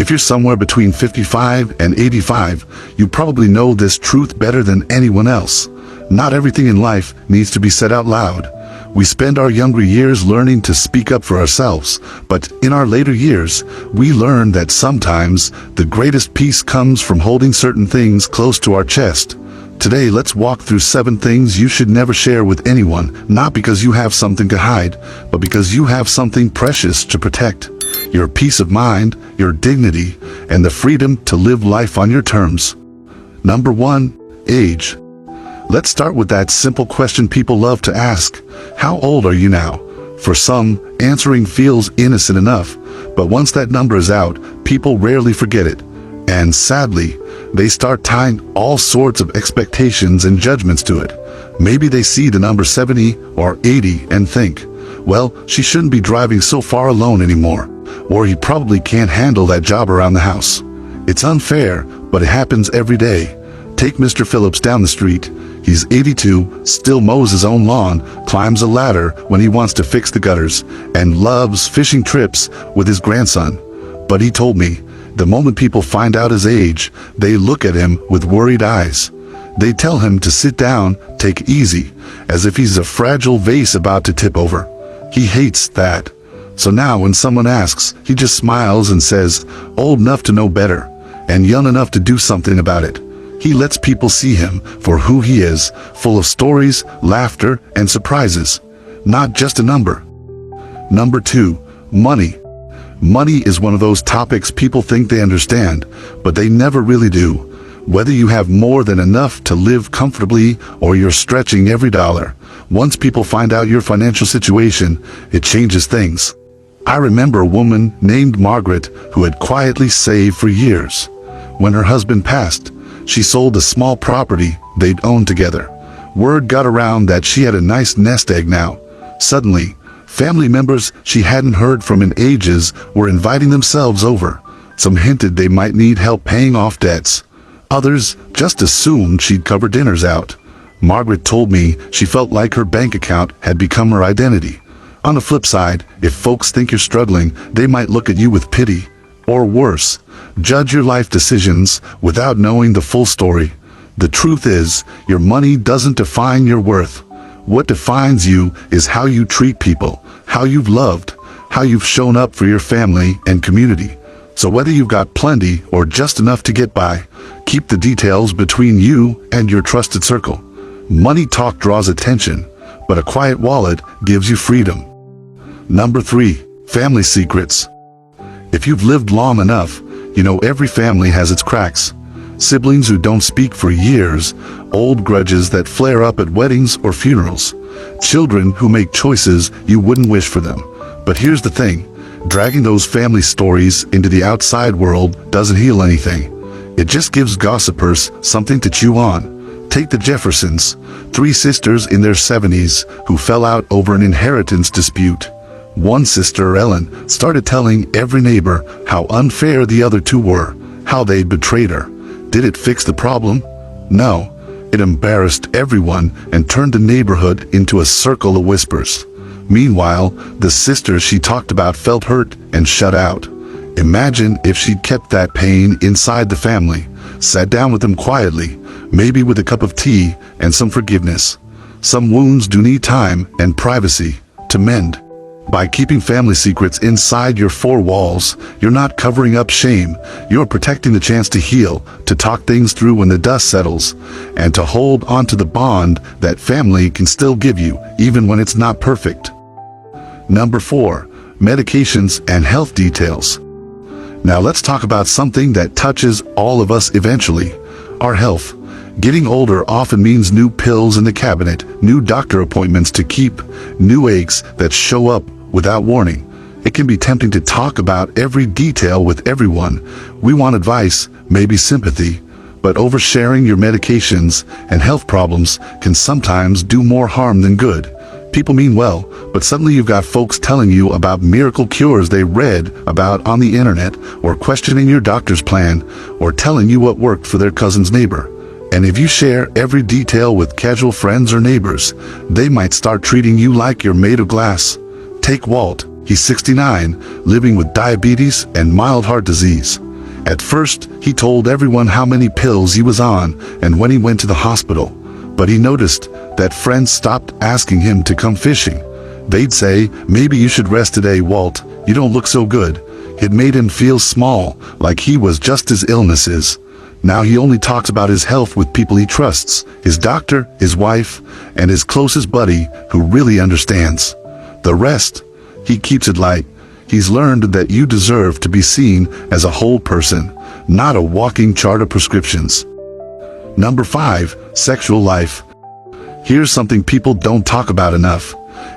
If you're somewhere between 55 and 85, you probably know this truth better than anyone else. Not everything in life needs to be said out loud. We spend our younger years learning to speak up for ourselves, but in our later years, we learn that sometimes the greatest peace comes from holding certain things close to our chest. Today, let's walk through 7 things you should never share with anyone, not because you have something to hide, but because you have something precious to protect. Your peace of mind, your dignity, and the freedom to live life on your terms. Number 1, age. Let's start with that simple question people love to ask. How old are you now? For some, answering feels innocent enough, but once that number is out, people rarely forget it. And sadly, they start tying all sorts of expectations and judgments to it. Maybe they see the number 70 or 80 and think, well, she shouldn't be driving so far alone anymore, or he probably can't handle that job around the house. It's unfair, but it happens every day. Take Mr. Phillips down the street. He's 82, still mows his own lawn, climbs a ladder when he wants to fix the gutters, and loves fishing trips with his grandson. But he told me, the moment people find out his age, they look at him with worried eyes. They tell him to sit down, take it easy, as if he's a fragile vase about to tip over. He hates that. So now when someone asks, he just smiles and says, old enough to know better, and young enough to do something about it. He lets people see him for who he is, full of stories, laughter, and surprises. Not just a number. Number 2, money. Money is one of those topics people think they understand, but they never really do. Whether you have more than enough to live comfortably or you're stretching every dollar, once people find out your financial situation, it changes things. I remember a woman named Margaret who had quietly saved for years. When her husband passed, she sold a small property they'd owned together. Word got around that she had a nice nest egg now. Suddenly, family members she hadn't heard from in ages were inviting themselves over. Some hinted they might need help paying off debts. Others just assumed she'd cover dinners out. Margaret told me she felt like her bank account had become her identity. On the flip side, if folks think you're struggling, they might look at you with pity. Or worse, judge your life decisions without knowing the full story. The truth is, your money doesn't define your worth. What defines you is how you treat people, how you've loved, how you've shown up for your family and community. So whether you've got plenty or just enough to get by, keep the details between you and your trusted circle. Money talk draws attention, but a quiet wallet gives you freedom. Number 3, family secrets. If you've lived long enough, you know every family has its cracks. Siblings who don't speak for years, old grudges that flare up at weddings or funerals, children who make choices you wouldn't wish for them. But here's the thing, dragging those family stories into the outside world doesn't heal anything. It just gives gossipers something to chew on. Take the Jeffersons, 3 sisters in their 70s who fell out over an inheritance dispute. One sister, Ellen, started telling every neighbor how unfair the other 2 were, how they'd betrayed her. Did it fix the problem? No. It embarrassed everyone and turned the neighborhood into a circle of whispers. Meanwhile, the sister she talked about felt hurt and shut out. Imagine if she'd kept that pain inside the family, sat down with them quietly, maybe with a cup of tea and some forgiveness. Some wounds do need time and privacy to mend. By keeping family secrets inside your 4 walls, you're not covering up shame, you're protecting the chance to heal, to talk things through when the dust settles, and to hold onto the bond that family can still give you, even when it's not perfect. Number 4, medications and health details. Now let's talk about something that touches all of us eventually, our health. Getting older often means new pills in the cabinet, new doctor appointments to keep, new aches that show up without warning. It can be tempting to talk about every detail with everyone. We want advice, maybe sympathy, but oversharing your medications and health problems can sometimes do more harm than good. People mean well, but suddenly you've got folks telling you about miracle cures they read about on the internet, or questioning your doctor's plan, or telling you what worked for their cousin's neighbor. And if you share every detail with casual friends or neighbors, they might start treating you like you're made of glass. Take Walt. He's 69, living with diabetes and mild heart disease. At first, he told everyone how many pills he was on and when he went to the hospital. But he noticed that friends stopped asking him to come fishing. They'd say, "Maybe you should rest today, Walt. You don't look so good." It made him feel small, like he was just his illnesses. Now he only talks about his health with people he trusts, his doctor, his wife, and his closest buddy who really understands. The rest, he keeps it light. He's learned that you deserve to be seen as a whole person, not a walking chart of prescriptions. Number 5, sexual life. Here's something people don't talk about enough.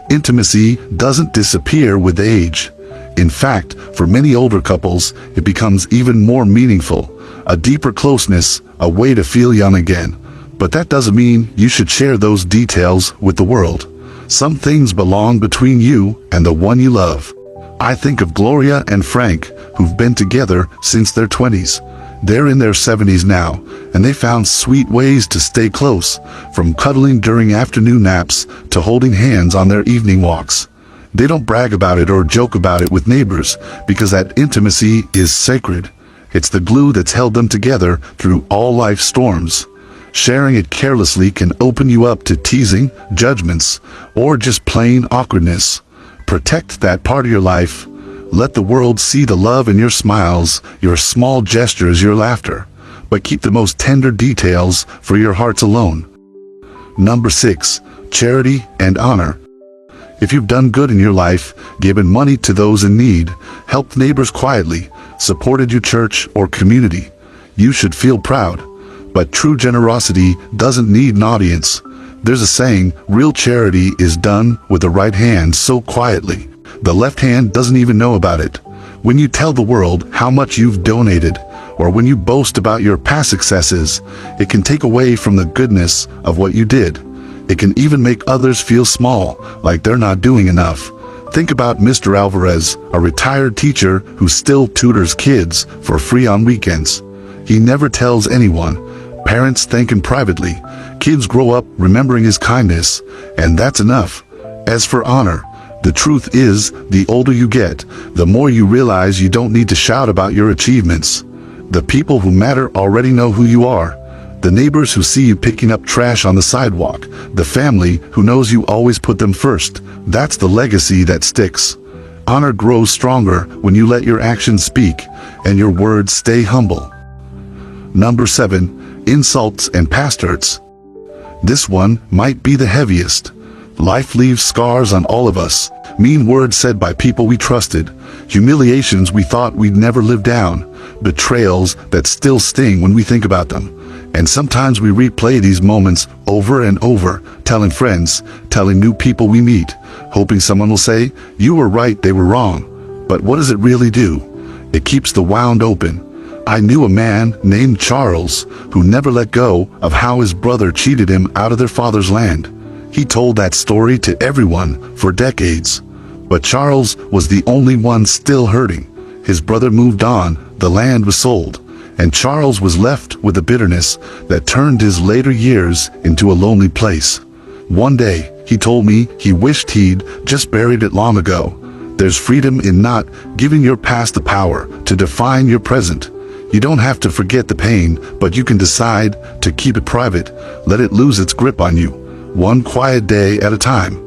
Intimacy doesn't disappear with age. In fact, for many older couples, it becomes even more meaningful, a deeper closeness, a way to feel young again. But that doesn't mean you should share those details with the world. Some things belong between you and the one you love. I think of Gloria and Frank, who've been together since their 20s. They're in their 70s now, and they found sweet ways to stay close, from cuddling during afternoon naps to holding hands on their evening walks. They don't brag about it or joke about it with neighbors, because that intimacy is sacred. It's the glue that's held them together through all life's storms. Sharing it carelessly can open you up to teasing, judgments, or just plain awkwardness. Protect that part of your life. Let the world see the love in your smiles, your small gestures, your laughter. But keep the most tender details for your hearts alone. Number 6, charity and honor. If you've done good in your life, given money to those in need, helped neighbors quietly, supported your church or community, you should feel proud. But true generosity doesn't need an audience. There's a saying, real charity is done with the right hand so quietly, the left hand doesn't even know about it. When you tell the world how much you've donated, or when you boast about your past successes, it can take away from the goodness of what you did. It can even make others feel small, like they're not doing enough. Think about Mr. Alvarez, a retired teacher who still tutors kids for free on weekends. He never tells anyone. Parents thank him privately. Kids grow up remembering his kindness, and that's enough. As for honor, the truth is, the older you get, the more you realize you don't need to shout about your achievements. The people who matter already know who you are. The neighbors who see you picking up trash on the sidewalk, the family who knows you always put them first, that's the legacy that sticks. Honor grows stronger when you let your actions speak, and your words stay humble. Number 7, insults and past hurts. This one might be the heaviest. Life leaves scars on all of us. Mean words said by people we trusted, humiliations we thought we'd never live down, betrayals that still sting when we think about them. And sometimes we replay these moments over and over, telling friends, telling new people we meet, hoping someone will say, "You were right, they were wrong." But what does it really do? It keeps the wound open. I knew a man named Charles who never let go of how his brother cheated him out of their father's land. He told that story to everyone for decades. But Charles was the only one still hurting. His brother moved on, the land was sold, and Charles was left with a bitterness that turned his later years into a lonely place. One day, he told me he wished he'd just buried it long ago. There's freedom in not giving your past the power to define your present. You don't have to forget the pain, but you can decide to keep it private, let it lose its grip on you, one quiet day at a time.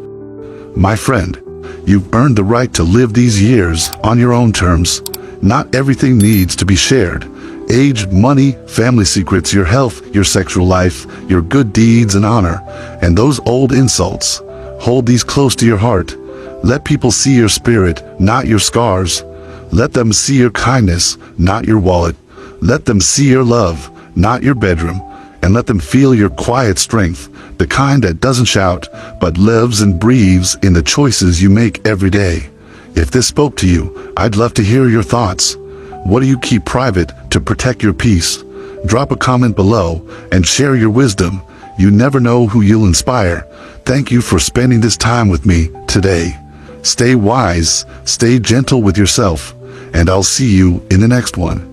My friend, you've earned the right to live these years on your own terms. Not everything needs to be shared. Age, money, family secrets, your health, your sexual life, your good deeds and honor, and those old insults. Hold these close to your heart. Let people see your spirit, not your scars. Let them see your kindness, not your wallet. Let them see your love, not your bedroom. And let them feel your quiet strength, the kind that doesn't shout, but lives and breathes in the choices you make every day. If this spoke to you, I'd love to hear your thoughts. What do you keep private to protect your peace? Drop a comment below and share your wisdom. You never know who you'll inspire. Thank you for spending this time with me today. Stay wise, stay gentle with yourself, and I'll see you in the next one.